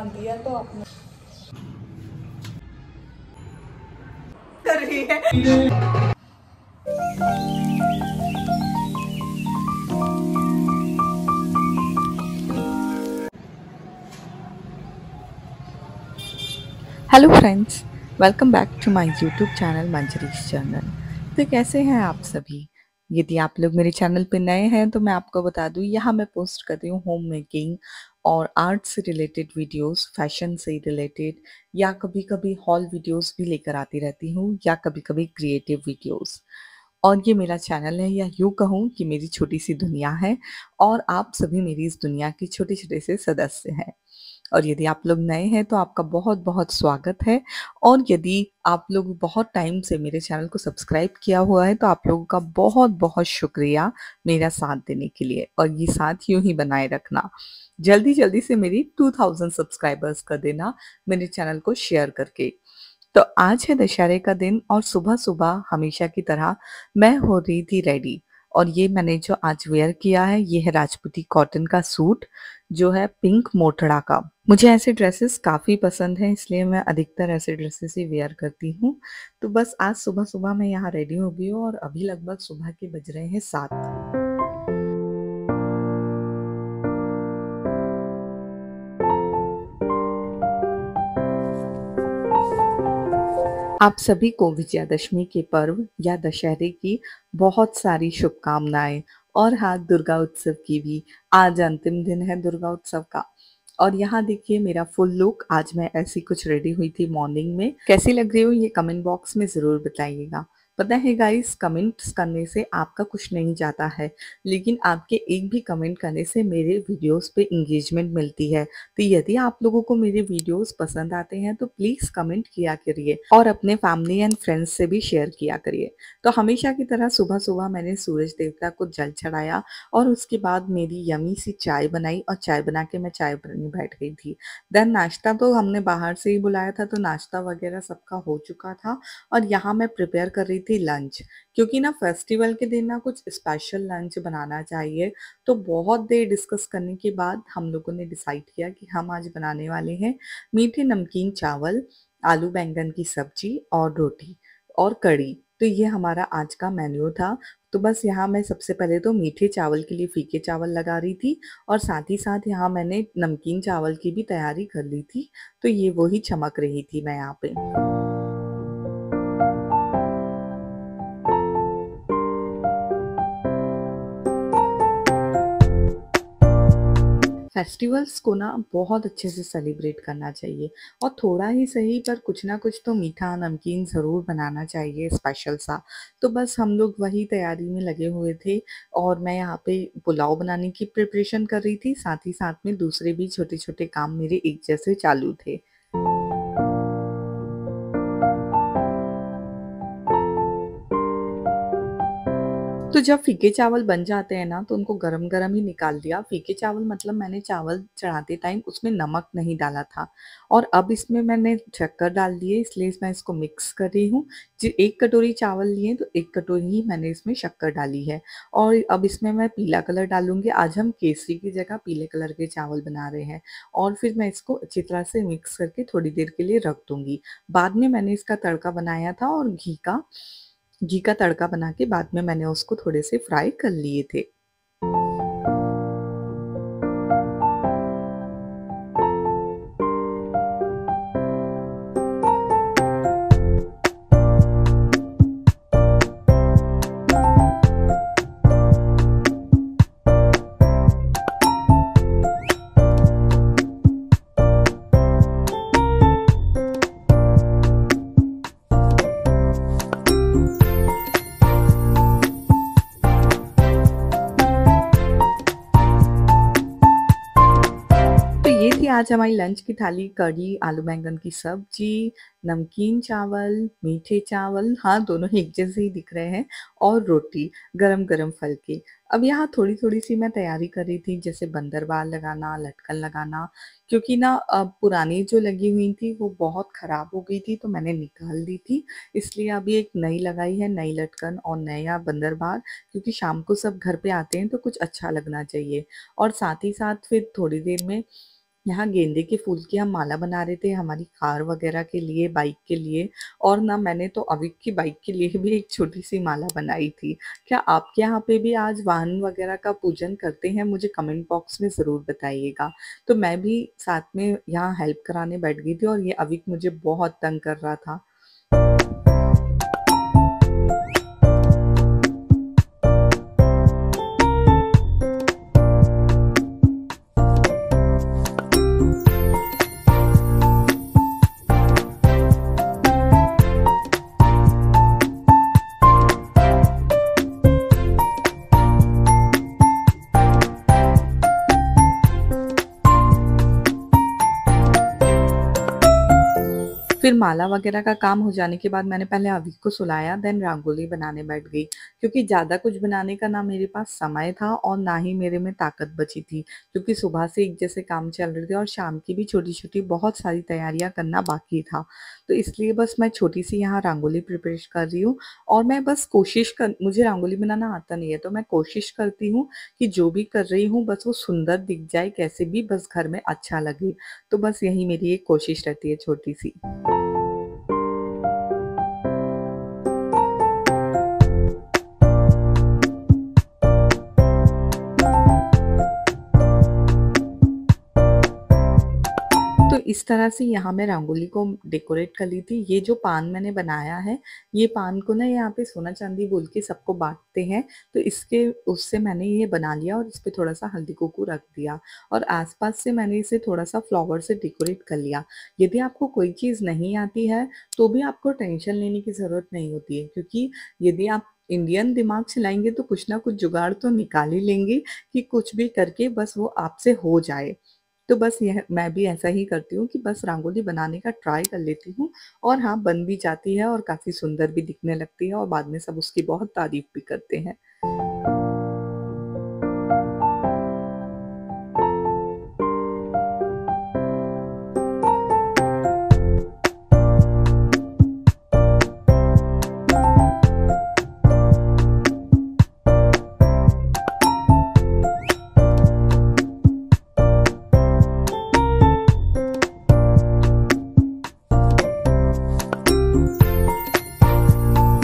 बना दिया तो आपने कर रही है। Hello friends, welcome back to my YouTube channel मंजरी's चैनल। तो कैसे हैं आप सभी? यदि आप लोग मेरे चैनल पे नए हैं तो मैं आपको बता दूं, यहाँ मैं पोस्ट करती हूँ होम मेकिंग और आर्ट से रिलेटेड वीडियोस, फैशन से रिलेटेड, या कभी कभी हॉल वीडियोस भी लेकर आती रहती हूँ, या कभी कभी क्रिएटिव वीडियोस। और ये मेरा चैनल है, या यूँ कहूँ कि मेरी छोटी सी दुनिया है, और आप सभी मेरी इस दुनिया के छोटे छोटे से सदस्य हैं। और यदि आप लोग नए हैं तो आपका बहुत बहुत स्वागत है। और यदि आप लोग बहुत टाइम से मेरे चैनल को सब्सक्राइब किया हुआ है तो आप लोगों का बहुत बहुत शुक्रिया मेरा साथ देने के लिए, और ये साथ यूं ही बनाए रखना। जल्दी जल्दी से मेरी 2000 सब्सक्राइबर्स कर देना मेरे चैनल को शेयर करके। तो आज है दशहरे का दिन, और सुबह सुबह हमेशा की तरह मैं हो रही थी रेडी। और ये मैंने जो आज वेयर किया है, ये है राजपूती कॉटन का सूट, जो है पिंक मोटड़ा का। मुझे ऐसे ड्रेसेस काफ़ी पसंद हैं, इसलिए मैं अधिकतर ऐसे ड्रेसेस ही वेयर करती हूँ। तो बस आज सुबह सुबह मैं यहाँ रेडी हो गई हूँ, और अभी लगभग सुबह के बज रहे हैं 7। आप सभी को विजयादशमी के पर्व या दशहरे की बहुत सारी शुभकामनाएं। और हाँ, दुर्गा उत्सव की भी। आज अंतिम दिन है दुर्गा उत्सव का। और यहाँ देखिए मेरा फुल लुक। आज मैं ऐसी कुछ रेडी हुई थी मॉर्निंग में। कैसी लग रही हूँ ये कमेंट बॉक्स में ज़रूर बताइएगा। पता है गाइस, कमेंट्स करने से आपका कुछ नहीं जाता है, लेकिन आपके एक भी कमेंट करने से मेरे वीडियोस पे इंगेजमेंट मिलती है। तो यदि आप लोगों को मेरे वीडियोस पसंद आते हैं तो प्लीज़ कमेंट किया करिए, और अपने फैमिली एंड फ्रेंड्स से भी शेयर किया करिए। तो हमेशा की तरह सुबह सुबह मैंने सूरज देवता को जल चढ़ाया, और उसके बाद मेरी यमी सी चाय बनाई, और चाय बना के मैं चाय पीने बैठ गई थी। देन नाश्ता तो हमने बाहर से ही बुलाया था, तो नाश्ता वगैरह सबका हो चुका था। और यहाँ मैं प्रिपेयर कर रही थी लंच, क्योंकि ना फेस्टिवल के दिन ना कुछ स्पेशल लंच बनाना चाहिए। तो बहुत देर डिस्कस करने के बाद हम लोगों ने डिसाइड किया कि हम आज बनाने वाले हैं मीठे नमकीन चावल, आलू बैंगन की सब्जी और रोटी और कढ़ी। तो ये हमारा आज का मेन्यू था। तो बस यहाँ मैं सबसे पहले तो मीठे चावल के लिए फीके चावल लगा रही थी, और साथ ही साथ यहाँ मैंने नमकीन चावल की भी तैयारी कर ली थी। तो ये वही चमक रही थी मैं यहाँ पे। फेस्टिवल्स को ना बहुत अच्छे से सेलिब्रेट करना चाहिए, और थोड़ा ही सही पर कुछ ना कुछ तो मीठा नमकीन ज़रूर बनाना चाहिए स्पेशल सा। तो बस हम लोग वही तैयारी में लगे हुए थे, और मैं यहाँ पे पुलाव बनाने की प्रिपरेशन कर रही थी, साथ ही साथ में दूसरे भी छोटे छोटे काम मेरे एक जैसे चालू थे। तो जब फीके चावल बन जाते हैं ना, तो उनको गरम-गरम ही निकाल दिया। फीके चावल मतलब मैंने चावल चढ़ाते टाइम उसमें नमक नहीं डाला था, और अब इसमें मैंने शक्कर डाल दी है, इसलिए मैं इसको मिक्स कर रही हूँ। जी, 1 कटोरी चावल लिए तो 1 कटोरी ही मैंने इसमें शक्कर डाली है। और अब इसमें मैं पीला कलर डालूँगी। आज हम केसरी की जगह पीले कलर के चावल बना रहे हैं, और फिर मैं इसको अच्छी तरह से मिक्स करके थोड़ी देर के लिए रख दूँगी। बाद में मैंने इसका तड़का बनाया था, और घी का तड़का बना के बाद में मैंने उसको थोड़े से फ्राई कर लिए थे। तो ये थी आज हमारी लंच की थाली। कढ़ी, आलू बैंगन की सब्जी, नमकीन चावल, मीठे चावल, हाँ दोनों ही एक जैसे ही दिख रहे हैं, और रोटी गरम-गरम फल की। अब यहाँ थोड़ी-थोड़ी सी मैं तैयारी कर रही थी, जैसे बंदर बाल लगाना, लटकन लगाना, क्योंकि ना पुरानी जो लगी हुई थी वो बहुत ख़राब हो गई थी, तो मैंने निकाल दी थी। इसलिए अभी एक नई लगाई है, नई लटकन और नया बंदर बाल, क्योंकि शाम को सब घर पे आते हैं तो कुछ अच्छा लगना चाहिए। और साथ ही साथ फिर थोड़ी देर में यहाँ गेंदे के फूल की हम माला बना रहे थे हमारी कार वगैरह के लिए, बाइक के लिए, और ना मैंने तो अविक की बाइक के लिए भी एक छोटी-सी माला बनाई थी। क्या आपके यहाँ पे भी आज वाहन वगैरह का पूजन करते हैं? मुझे कमेंट बॉक्स में ज़रूर बताइएगा। तो मैं भी साथ में यहाँ हेल्प कराने बैठ गई थी और ये अविक मुझे बहुत तंग कर रहा था। फिर माला वगैरह का काम हो जाने के बाद मैंने पहले अभी को सुलाया, देन रंगोली बनाने बैठ गई, क्योंकि ज़्यादा कुछ बनाने का ना मेरे पास समय था और ना ही मेरे में ताकत बची थी, क्योंकि सुबह से एक जैसे काम चल रहे थे और शाम की भी छोटी-छोटी बहुत सारी तैयारियाँ करना बाकी था। तो इसलिए बस मैं छोटी-सी यहाँ रंगोली प्रिपेयर कर रही हूँ और मैं बस कोशिश कर मुझे रंगोली बनाना आता नहीं है, तो मैं कोशिश करती हूँ कि जो भी कर रही हूँ बस वो सुंदर दिख जाए, कैसे भी बस घर में अच्छा लगे। तो बस यही मेरी एक कोशिश रहती है छोटी-सी। तो इस तरह से यहाँ मैं रंगोली को डेकोरेट कर ली थी। ये जो पान मैंने बनाया है, ये पान को ना यहाँ पे सोना चांदी बोल के सबको बाँटते हैं, तो इसके उससे मैंने ये बना लिया और इस पे थोड़ा-सा हल्दी कुमकुम रख दिया और आस-पास से मैंने इसे थोड़ा-सा फ्लावर से डेकोरेट कर लिया। यदि आपको कोई चीज़ नहीं आती है, तो भी आपको टेंशन लेने की ज़रूरत नहीं होती है, क्योंकि यदि आप इंडियन दिमाग चलाएँगे तो कुछ ना कुछ जुगाड़ तो निकाल ही लेंगे कि कुछ भी करके बस वो आपसे हो जाए। तो बस यह मैं भी ऐसा ही करती हूँ कि बस रंगोली बनाने का ट्राई कर लेती हूँ और हाँ, बन भी जाती है और काफ़ी सुंदर भी दिखने लगती है और बाद में सब उसकी बहुत तारीफ़ भी करते हैं।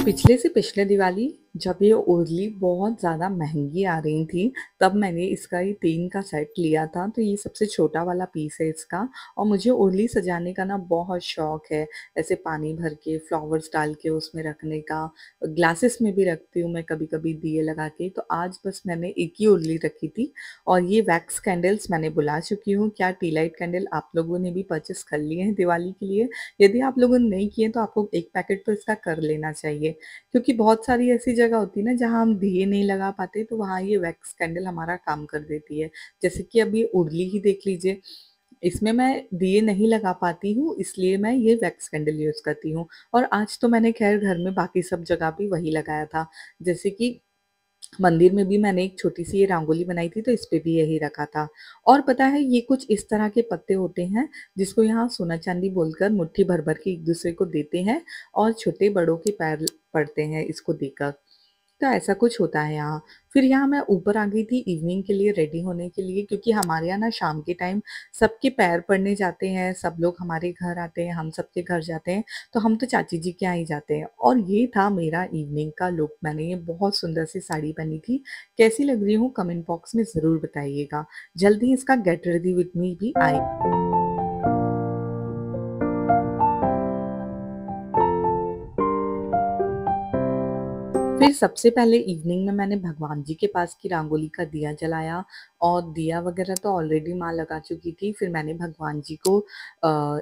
पिछले से पिछले दिवाली जब ये ओरली बहुत ज़्यादा महँगी आ रही थी, तब मैंने इसका ये 3 का सेट लिया था, तो ये सबसे छोटा वाला पीस है इसका और मुझे ओरली सजाने का ना बहुत शौक है। ऐसे पानी भर के, फ्लावर्स डाल के उसमें रखने का, ग्लासेस में भी रखती हूँ मैं कभी-कभी दिए लगा के। तो आज बस मैंने एक ही ओरली रखी थी और ये वैक्स कैंडल्स मैंने बुला चुकी हूँ। क्या टी लाइट कैंडल आप लोगों ने भी परचेज़ कर लिए हैं दिवाली के लिए? यदि आप लोगों ने नहीं किए तो आपको 1 पैकेट तो इसका कर लेना चाहिए। क्योंकि बहुत सारी ऐसी जगह होती है ना जहाँ हम दिए नहीं लगा पाते, तो वहाँ ये वैक्स कैंडल हमारा काम कर देती है। जैसे कि अभी उर्ली ही देख लीजिए, इसमें मैं दिए नहीं लगा पाती हूँ, इसलिए मैं ये वैक्स कैंडल यूज़ करती हूँ और आज तो मैंने ख़ैर घर में बाकी सब जगह भी वही लगाया था। जैसे कि मंदिर में भी मैंने एक छोटी-सी ये रंगोली बनाई थी, तो इस पे भी यही रखा था। और पता है ये कुछ इस तरह के पत्ते होते हैं, जिसको यहाँ सोना-चांदी बोलकर मुट्ठी भर-भर के एक-दूसरे को देते हैं और छोटे-बड़ों के पैर पड़ते हैं इसको देकर। तो ऐसा कुछ होता है यहाँ। फिर यहाँ मैं ऊपर आ गई थी इवनिंग के लिए रेडी होने के लिए, क्योंकि हमारे यहाँ ना शाम के टाइम सबके पैर पड़ने जाते हैं, सब लोग हमारे घर आते हैं, हम सबके घर जाते हैं, तो हम तो चाची जी के यहाँ ही जाते हैं। और ये था मेरा इवनिंग का लुक, मैंने ये बहुत सुंदर सी साड़ी पहनी थी। कैसी लग रही हूँ कमेंट बॉक्स में ज़रूर बताइएगा। जल्दी इसका गेट रेडी विद मी भी आए। फिर सबसे पहले इवनिंग में मैंने भगवान जी के पास की रंगोली का दिया जलाया और दिया वगैरह तो ऑलरेडी माँ लगा चुकी थी। फिर मैंने भगवान जी को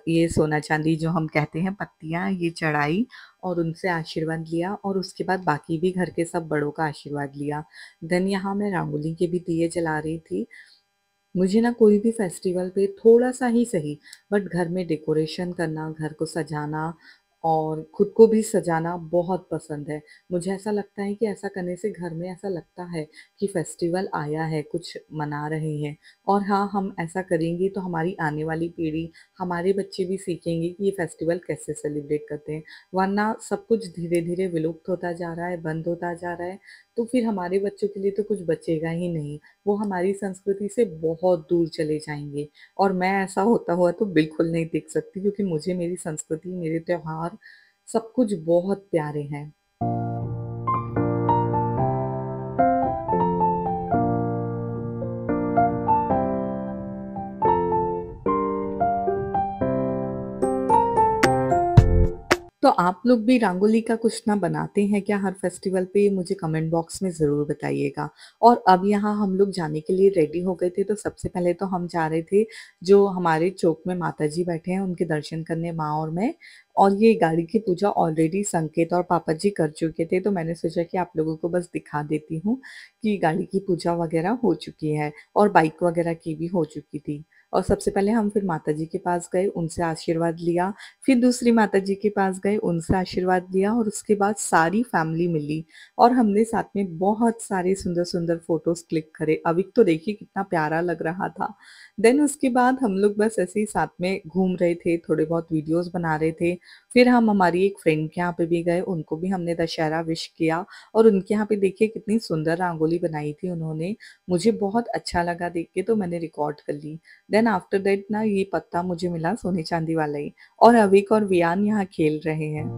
ये सोना चांदी जो हम कहते हैं पत्तियाँ ये चढ़ाई और उनसे आशीर्वाद लिया और उसके बाद बाकी भी घर के सब बड़ों का आशीर्वाद लिया। देन यहाँ मैं रंगोली के भी दिए जला रही थी। मुझे ना कोई भी फेस्टिवल पे थोड़ा-सा ही सही बट घर में डेकोरेशन करना, घर को सजाना और खुद को भी सजाना बहुत पसंद है। मुझे ऐसा लगता है कि ऐसा करने से घर में ऐसा लगता है कि फेस्टिवल आया है, कुछ मना रहे हैं और हाँ, हम ऐसा करेंगे तो हमारी आने वाली पीढ़ी, हमारे बच्चे भी सीखेंगे कि ये फेस्टिवल कैसे सेलिब्रेट करते हैं। वरना सब कुछ धीरे-धीरे विलुप्त होता जा रहा है, बंद होता जा रहा है। तो फिर हमारे बच्चों के लिए तो कुछ बचेगा ही नहीं। वो हमारी संस्कृति से बहुत दूर चले जाएँगे और मैं ऐसा होता हुआ तो बिल्कुल नहीं देख सकती, क्योंकि मुझे मेरी संस्कृति, मेरे त्योहार सब कुछ बहुत प्यारे हैं। तो आप लोग भी रंगोली का कुछ ना बनाते हैं क्या हर फेस्टिवल पे? मुझे कमेंट बॉक्स में ज़रूर बताइएगा। और अब यहाँ हम लोग जाने के लिए रेडी हो गए थे, तो सबसे पहले तो हम जा रहे थे, जो हमारे चौक में माताजी बैठे हैं उनके दर्शन करने, माँ और मैं। और ये गाड़ी की पूजा ऑलरेडी संकेत और पापा जी कर चुके थे, तो मैंने सोचा कि आप लोगों को बस दिखा देती हूँ कि गाड़ी की पूजा वगैरह हो चुकी है और बाइक वगैरह की भी हो चुकी थी। और सबसे पहले हम फिर माताजी के पास गए, उनसे आशीर्वाद लिया। फिर दूसरी माताजी के पास गए, उनसे आशीर्वाद लिया और उसके बाद सारी फैमिली मिली और हमने साथ में बहुत सारे सुंदर-सुंदर फ़ोटोज़ क्लिक करे। अविक तो देखिए कितना प्यारा लग रहा था। देन उसके बाद हम लोग बस ऐसे ही साथ में घूम रहे थे, थोड़े बहुत वीडियोज़ बना रहे थे। फिर हम हमारी एक फ्रेंड के यहाँ पे भी गए, उनको भी हमने दशहरा विश किया और उनके यहाँ पे देखिए कितनी सुंदर रंगोली बनाई थी उन्होंने। मुझे बहुत अच्छा लगा देख के, तो मैंने रिकॉर्ड कर ली। देन आफ्टर दैट ना ये पत्ता मुझे मिला सोने-चांदी वाला ही। और अविक और वियान यहाँ खेल रहे हैं।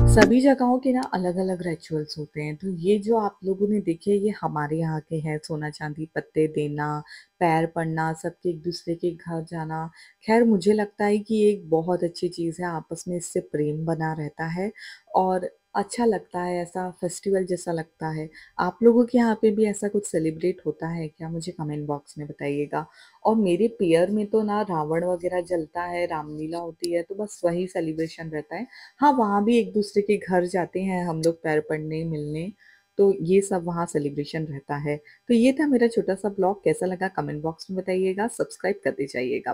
सभी जगहों के ना अलग-अलग रिचुअल्स होते हैं, तो ये जो आप लोगों ने देखे ये हमारे यहाँ के हैं, सोना-चांदी पत्ते देना, पैर पड़ना, सबके एक-दूसरे के घर जाना। ख़ैर मुझे लगता है कि ये एक बहुत अच्छी चीज़ है, आपस में इससे प्रेम बना रहता है और अच्छा लगता है, ऐसा फेस्टिवल जैसा लगता है। आप लोगों के यहाँ पे भी ऐसा कुछ सेलिब्रेट होता है क्या? मुझे कमेंट बॉक्स में बताइएगा। और मेरे पियर में तो ना रावण वग़ैरह जलता है, रामलीला होती है, तो बस वही सेलिब्रेशन रहता है। हाँ, वहाँ भी एक-दूसरे के घर जाते हैं हम लोग पैर पड़ने, मिलने, तो ये सब वहाँ सेलिब्रेशन रहता है। तो ये था मेरा छोटा-सा ब्लॉग, कैसा लगा कमेंट बॉक्स में बताइएगा, सब्सक्राइब करते जाइएगा।